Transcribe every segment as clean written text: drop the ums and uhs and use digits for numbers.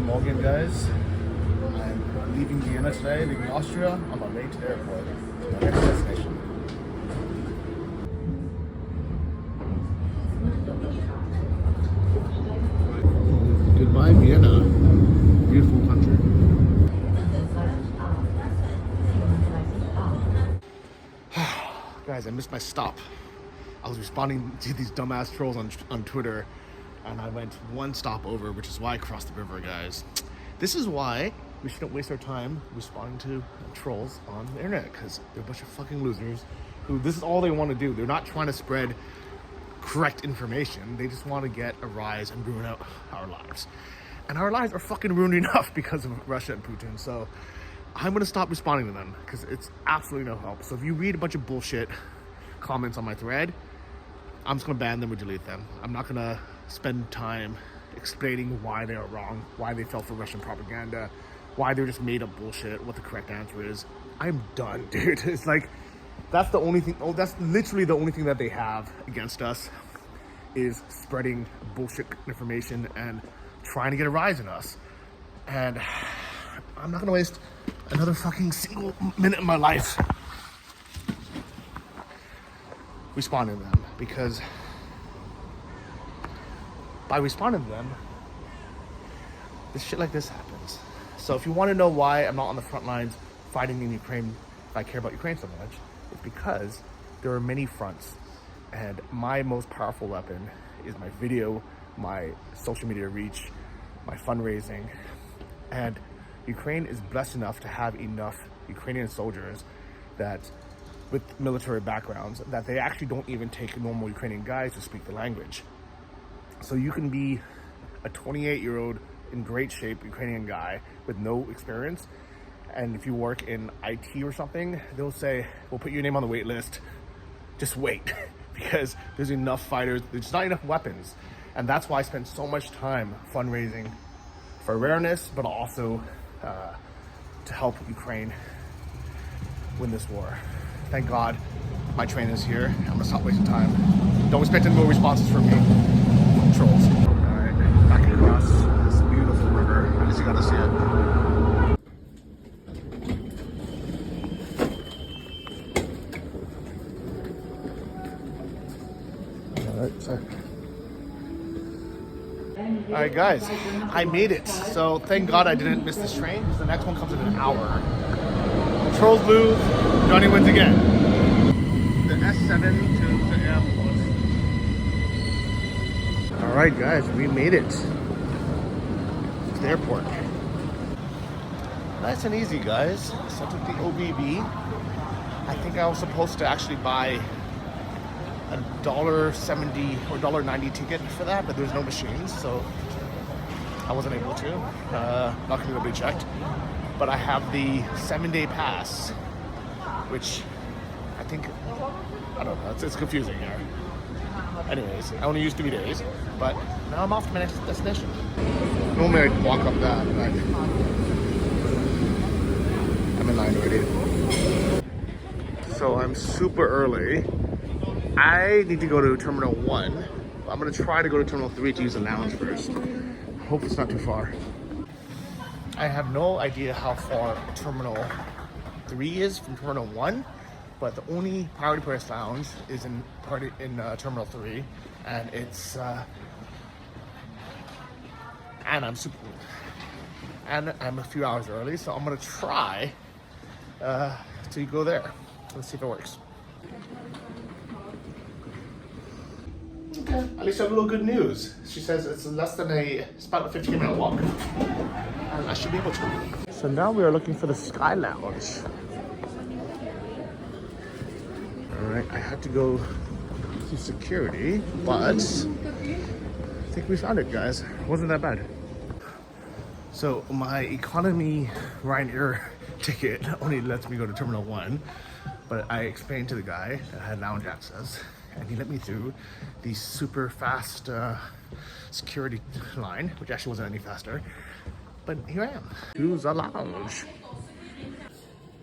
Morgan, guys. I'm leaving Vienna today, leaving Austria on my way to the airport to my next destination. Goodbye, Vienna. Beautiful country. Guys, I missed my stop. I was responding to these dumbass trolls on Twitter, and I went one stop over, which is why I crossed the river, guys. This is why we shouldn't waste our time responding to trolls on the internet, because they're a bunch of fucking losers who this is all they want to do. They're not trying to spread correct information. They just want to get a rise and ruin out our lives. And our lives are fucking ruined enough because of Russia and Putin. So I'm going to stop responding to them because it's absolutely no help. So if you read a bunch of bullshit comments on my thread, I'm just going to ban them or delete them. I'm not going to spend time explaining why they are wrong, why they fell for Russian propaganda, why they're just made up bullshit, what the correct answer is. I'm done, dude. It's like, that's the only thing, that's literally the only thing that they have against us is spreading bullshit information and trying to get a rise in us. And I'm not going to waste another fucking single minute of my life responding to them, because by responding to them, this shit like this happens. So if you want to know why I'm not on the front lines fighting in Ukraine, if I care about Ukraine so much, it's because there are many fronts, and my most powerful weapon is my video, my social media reach, my fundraising. And Ukraine is blessed enough to have enough Ukrainian soldiers that with military backgrounds that they actually don't even take normal Ukrainian guys to speak the language. So you can be a 28-year-old in great shape Ukrainian guy with no experience, and if you work in IT or something, they'll say, we'll put your name on the wait list, just wait, because there's enough fighters, there's not enough weapons. And that's why I spend so much time fundraising for awareness, but also to help Ukraine win this war. Thank God my train is here. I'm gonna stop wasting time. Don't expect any more responses from me. Trolls. Alright, back across this beautiful river. At least you got to see it. Alright guys, I made it. So thank God I didn't miss this train, because the next one comes in an hour. The trolls lose, Johnny wins again. The S7 to the airport. Alright guys, we made it to the airport. Nice and easy, guys. So I took the OBB. I think I was supposed to actually buy a $1.70 or $1.90 ticket for that, but there's no machines, so I wasn't able to. Not gonna be checked. But I have the 7-day pass, which I think, I don't know, it's confusing here. Anyways, I only used 3 days, but now I'm off to my next destination. Normally I'd walk up that, but I'm in line already. So I'm super early. I need to go to Terminal 1. I'm gonna try to go to Terminal 3 to use the lounge first. Hope it's not too far. I have no idea how far Terminal 3 is from Terminal 1, but the only priority price lounge is in Terminal 3, and it's and I'm a few hours early, so I'm gonna try to go there. Let's see if it works. Okay, at least I have a little good news. She says it's about a 15-minute walk, and I should be able to. So now we are looking for the Sky Lounge. Alright, I had to go to security, but I think we found it, guys. It wasn't that bad. So my economy Ryanair ticket only lets me go to Terminal 1, but I explained to the guy that I had lounge access, and he let me through the super fast security line, which actually wasn't any faster. But here I am. To the lounge.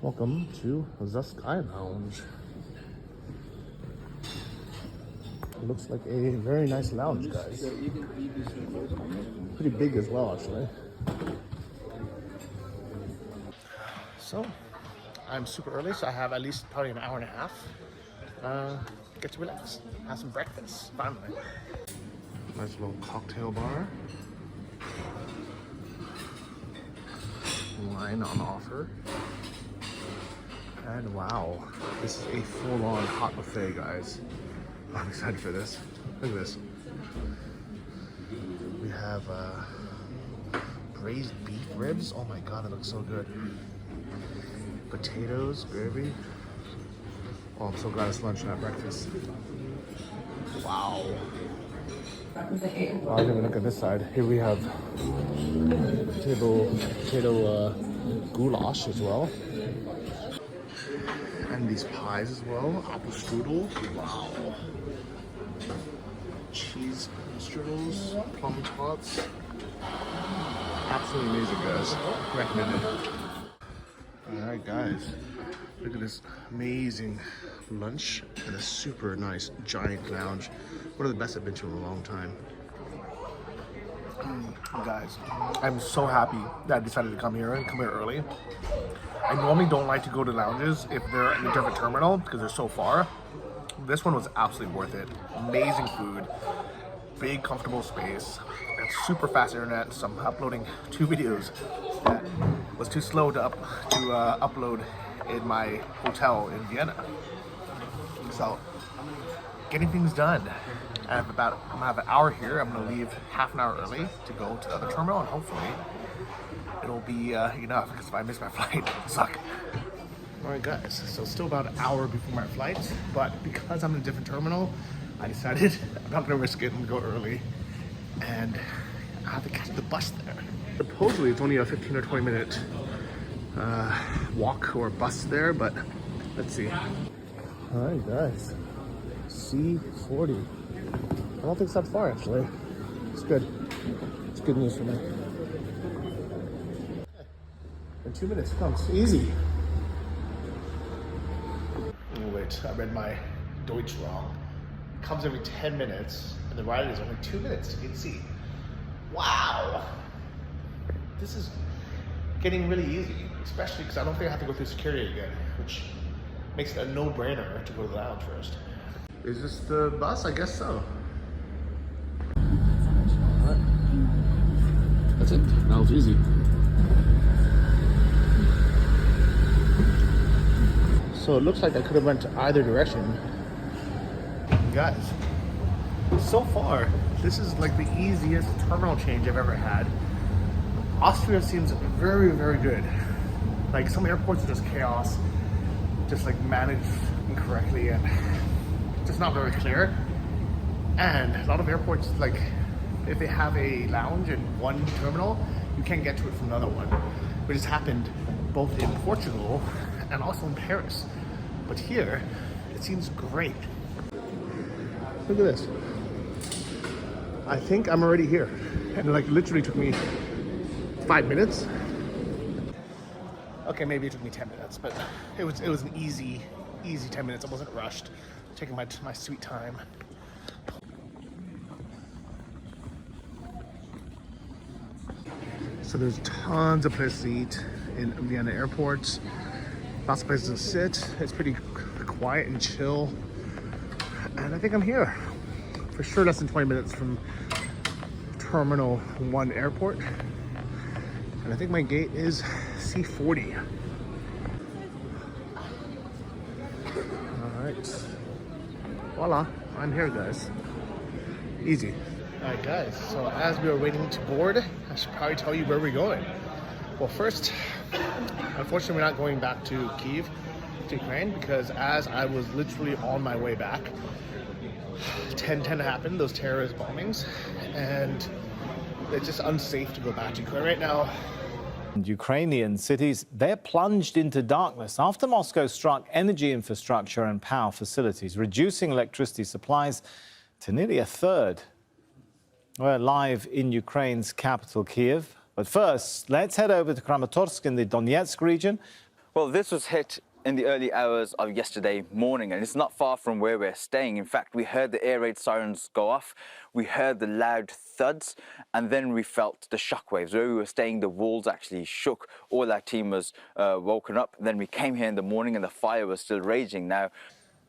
Welcome to the Sky Lounge. It looks like a very nice lounge, guys. Pretty big as well, actually. So, I'm super early, so I have at least probably an hour and a half. Get to relax, have some breakfast, finally. Nice little cocktail bar. Wine on offer. And wow, this is a full-on hot buffet, guys. I'm excited for this. Look at this. We have braised beef ribs. Oh my god, that looks so good. Potatoes, gravy. Oh, I'm so glad it's lunch, not breakfast. Wow. Oh, I didn't even look at this side. Here we have potato goulash as well. And these pies as well. Apple strudel. Wow. Cheese strudels, plum tots. Absolutely amazing, guys. Recommended. Alright, guys. Look at this amazing lunch and a super nice giant lounge. One of the best I've been to in a long time. Guys, I'm so happy that I decided to come here and come here early. I normally don't like to go to lounges if they're in a different terminal because they're so far. This one was absolutely worth it. Amazing food, big comfortable space, and super fast internet. So I'm uploading 2 videos that was too slow to upload in my hotel in Vienna. So getting things done. I'm gonna have an hour here. I'm gonna leave half an hour early to go to the other terminal, and hopefully it'll be enough, because if I miss my flight, it'll suck. Alright guys, so still about an hour before my flight, but because I'm in a different terminal, I decided I'm not gonna risk it and go early, and I have to catch the bus there. Supposedly it's only a 15 or 20 minute walk or bus there, but let's see. Alright guys, C40. I don't think it's that far actually. It's good. It's good news for me. In 2 minutes it comes. Easy. Oh wait, I read my Deutsch wrong. It comes every 10 minutes and the ride is only 2 minutes. You can see. Wow. This is getting really easy, especially because I don't think I have to go through security again, which makes it a no-brainer to go to the lounge first. Is this the bus? I guess so. Alright. That's it. That was easy. So it looks like I could have went to either direction. Guys, so far, this is like the easiest terminal change I've ever had. Austria seems very, very good. Like some airports are just chaos, just like managed incorrectly and just not very clear. And a lot of airports, like if they have a lounge in one terminal, you can't get to it from another one, which has happened both in Portugal and also in Paris. But here, it seems great. Look at this. I think I'm already here. And it like literally took me 5 minutes. Okay, maybe it took me 10 minutes, but it was an easy 10 minutes. I wasn't rushed, taking my sweet time. So there's tons of places to eat in Vienna airport. Lots of places to sit. It's pretty quiet and chill. And I think I'm here. For sure less than 20 minutes from Terminal 1 airport. And I think my gate is C40. All right. Voila, I'm here, guys. Easy. All right, guys, so as we were waiting to board, I should probably tell you where we're going. Well, first, unfortunately, we're not going back to Kyiv, to Ukraine, because as I was literally on my way back, 10/10 happened, those terrorist bombings, and it's just unsafe to go back to Ukraine right now. Ukrainian cities, they're plunged into darkness after Moscow struck energy infrastructure and power facilities, reducing electricity supplies to nearly a third. We're live in Ukraine's capital, Kyiv. But first, let's head over to Kramatorsk in the Donetsk region. Well, this was hit in the early hours of yesterday morning, and it's not far from where we're staying. In fact, we heard the air raid sirens go off, we heard the loud thuds, and then we felt the shockwaves. Where we were staying, the walls actually shook. All our team was woken up. Then we came here in the morning and the fire was still raging. Now,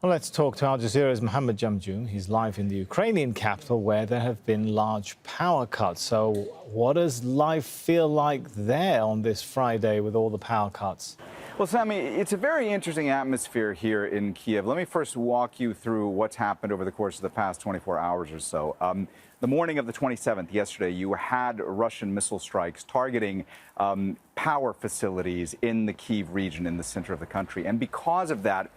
Well, let's talk to Al Jazeera's Mohammed Jamjoon. He's live in the Ukrainian capital where there have been large power cuts. So what does life feel like there on this Friday with all the power cuts? Well, Sammy, it's a very interesting atmosphere here in Kiev. Let me first walk you through what's happened over the course of the past 24 hours or so. The morning of the 27th, yesterday, you had Russian missile strikes targeting power facilities in the Kyiv region in the center of the country. And because of that,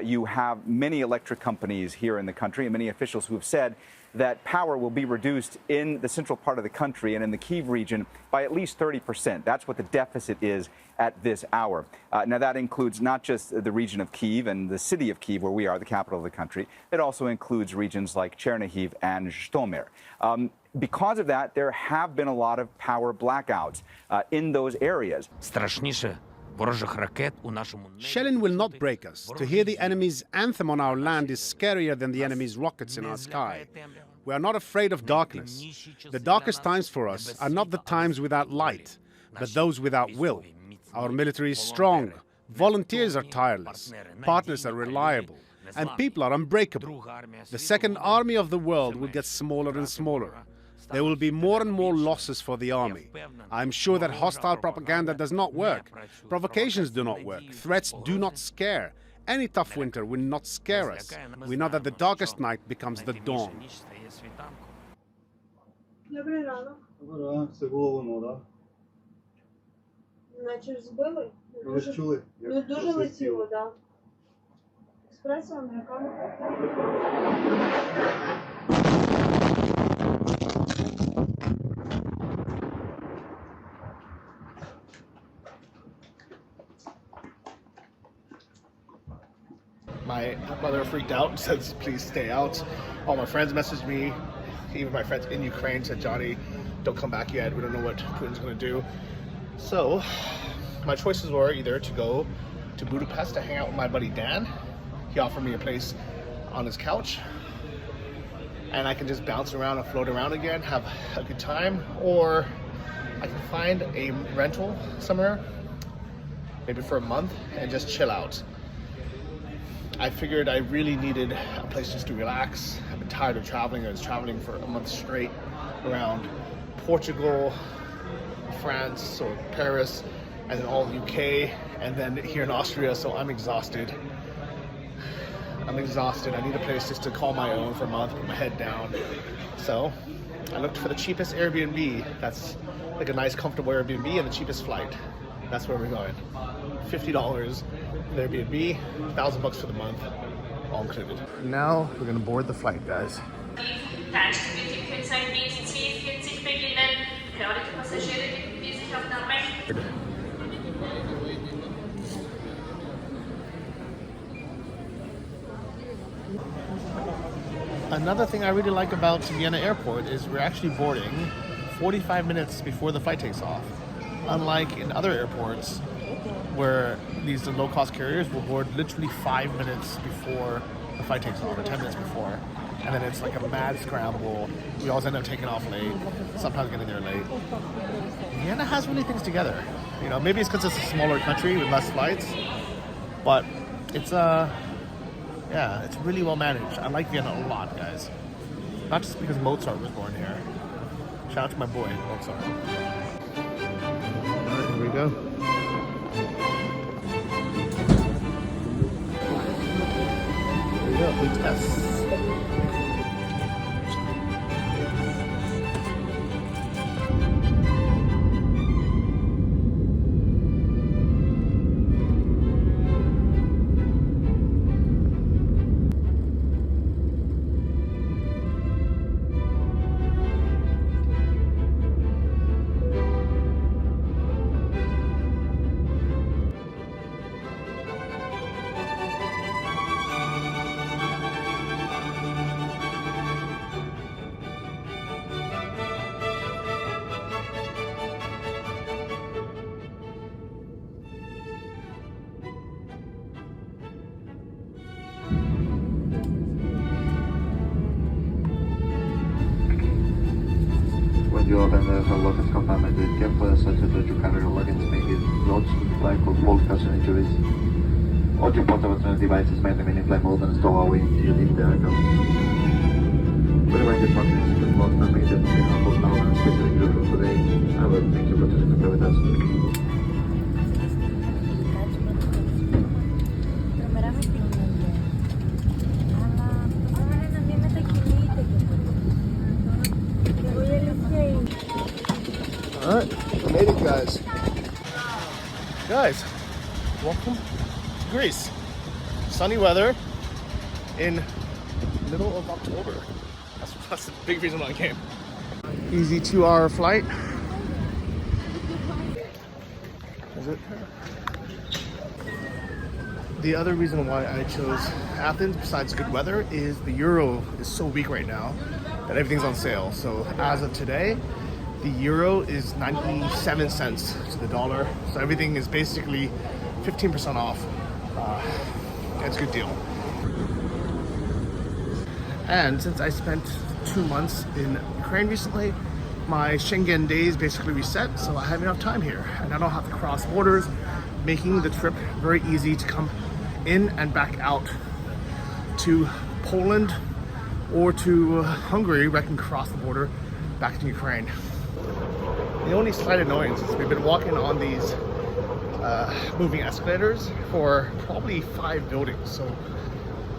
you have many electric companies here in the country and many officials who have said that power will be reduced in the central part of the country and in the Kyiv region by at least 30%. That's what the deficit is at this hour. Now, that includes not just the region of Kyiv and the city of Kyiv, where we are, the capital of the country. It also includes regions like Chernihiv and Zhytomyr. Because of that, there have been a lot of power blackouts in those areas. Shelling will not break us. To hear the enemy's anthem on our land is scarier than the enemy's rockets in our sky. We are not afraid of darkness. The darkest times for us are not the times without light, but those without will. Our military is strong. Volunteers are tireless. Partners are reliable. And people are unbreakable. The second army of the world will get smaller and smaller. There will be more and more losses for the army. I'm sure that hostile propaganda does not work. Provocations do not work. Threats do not scare. Any tough winter will not scare us. We know that the darkest night becomes the dawn. Добрий ранок. Це голову нога. Наче ж збили? Ви ж чули? Ну, дуже летіло, так. Да. Еспресо, американо. My mother freaked out and said, please stay out. All my friends messaged me. Even my friends in Ukraine said, Johnny, don't come back yet. We don't know what Putin's going to do. So my choices were either to go to Budapest to hang out with my buddy Dan. He offered me a place on his couch. And I can just bounce around and float around again, have a good time. Or I can find a rental somewhere, maybe for a month, and just chill out. I figured I really needed a place just to relax. I've been tired of traveling. I was traveling for a month straight around Portugal, France, or Paris, and then all the UK, and then here in Austria, so I'm exhausted. I need a place just to call my own for a month, put my head down. So I looked for the cheapest Airbnb. That's like a nice, comfortable Airbnb and the cheapest flight. That's where we're going. $50 Airbnb, $1,000 for the month, all included. Now we're gonna board the flight, guys. Another thing I really like about Vienna Airport is we're actually boarding 45 minutes before the flight takes off. Unlike in other airports where these low-cost carriers will board literally 5 minutes before the flight takes off, or 10 minutes before. And then it's like a mad scramble. We always end up taking off late, sometimes getting there late. Vienna has really things together. You know, maybe it's because it's a smaller country with less flights, but it's yeah, it's really well managed. I like Vienna a lot, guys. Not just because Mozart was born here. Shout out to my boy, Mozart. Alright, here we go. Here we go, big test. and for luggage compartment. Careful associated that you carry your luggage may get lodged with black or cold person injuries. All your portable electronic devices may remain in flight mode and stowaway until you leave the aircraft. We remind you from this lost and make them hold down and especially you for today. I will thank you for choosing to play with us. Alright, we made it, guys. Guys, welcome to Greece. Sunny weather in middle of October. That's the big reason why I came. Easy 2-hour flight. Is it? The other reason why I chose Athens, besides good weather, is the euro is so weak right now that everything's on sale. So as of today, the euro is 97 cents to the dollar. So everything is basically 15% off. That's a good deal. And since I spent 2 months in Ukraine recently, my Schengen days basically reset, so I have enough time here. And I don't have to cross borders, making the trip very easy to come in and back out to Poland or to Hungary, where I can cross the border back to Ukraine. The only slight annoyance is we've been walking on these moving escalators for probably 5 buildings, so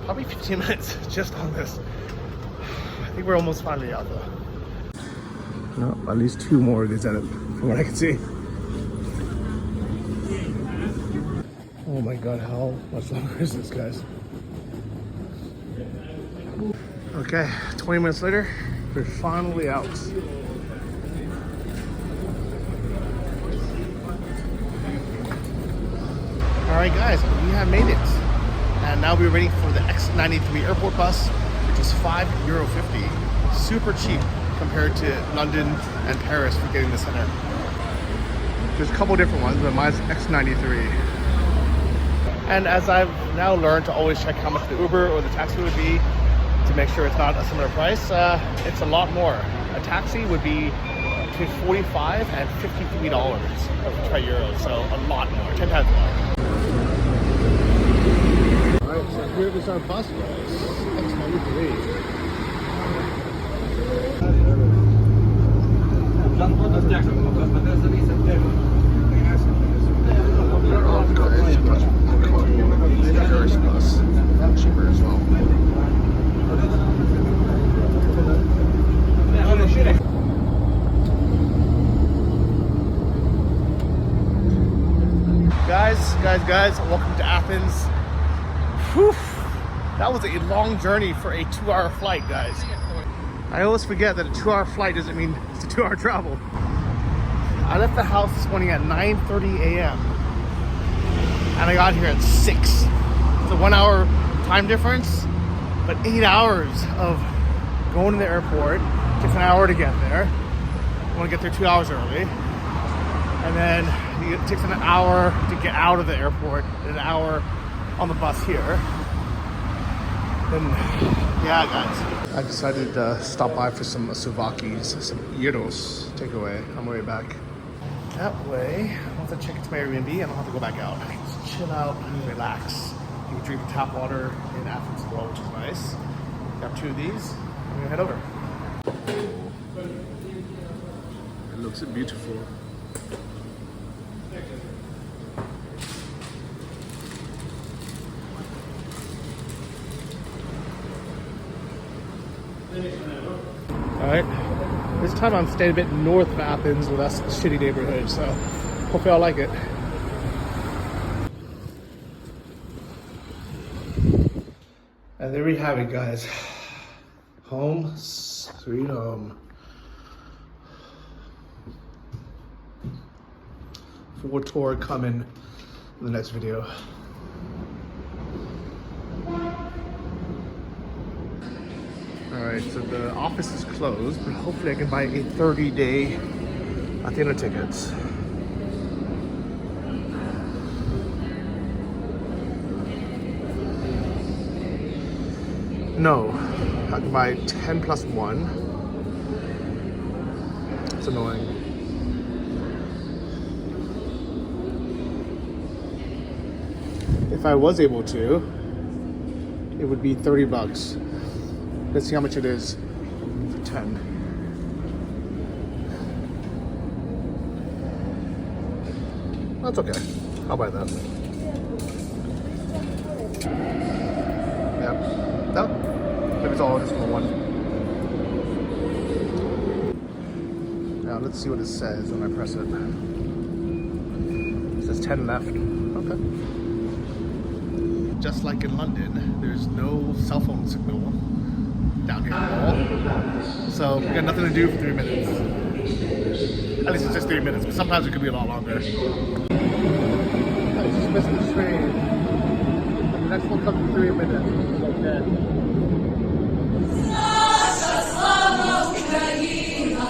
probably 15 minutes just on this. I think we're almost finally out though. No, at least 2 more of these at it, from what I can see. Oh my god, how much longer is this, guys? Okay, 20 minutes later, we're finally out. Alright guys, we have made it. And now we're waiting for the X93 airport bus, which is €5.50. Super cheap compared to London and Paris for getting the center. There's a couple different ones, but mine's X93. And as I've now learned to always check how much the Uber or the taxi would be to make sure it's not a similar price, it's a lot more. A taxi would be between $45 and $53 per euro, so a lot more, 10 times more. Alright, so here is our bus, guys. X93. Cheaper as well. Guys, welcome to Athens. Whew, that was a long journey for a 2-hour flight, guys. I always forget that a 2-hour flight doesn't mean it's a 2-hour travel. I left the house this morning at 9:30 a.m. and I got here at 6. It's a 1-hour time difference, but 8 hours of going to the airport. It takes an hour to get there. I want to get there 2 hours early. And then it takes an hour to get out of the airport and an hour on the bus here. Then, yeah, guys. I decided to stop by for some souvlakis, some gyros takeaway on my way back. That way, once I check into my Airbnb, I don't have to go back out. I can just chill out and relax. You can drink tap water in Athens as well, which is nice. Got 2 of these. I'm gonna head over. It looks beautiful. Alright, this time I'm staying a bit north of Athens, well that's a shitty neighborhood, so hopefully I'll like it. And there we have it, guys. Home, sweet home. Full tour coming in the next video. Alright, so the office is closed, but hopefully I can buy a 30-day Athena tickets. No, I can buy 10+1. So annoying. If I was able to, it would be $30. Let's see how much it is for 10. That's okay. I'll buy that. Yeah. No. Maybe it's all just for one. Now let's see what it says when I press it. It says 10 left. Okay. Just like in London, there's no cell phone signal down here at all. So we got nothing to do for 3 minutes. At least it's just 3 minutes, but sometimes it could be a lot longer. I just missed the train. The next one comes in 3 minutes. Okay. Наша слава Україна!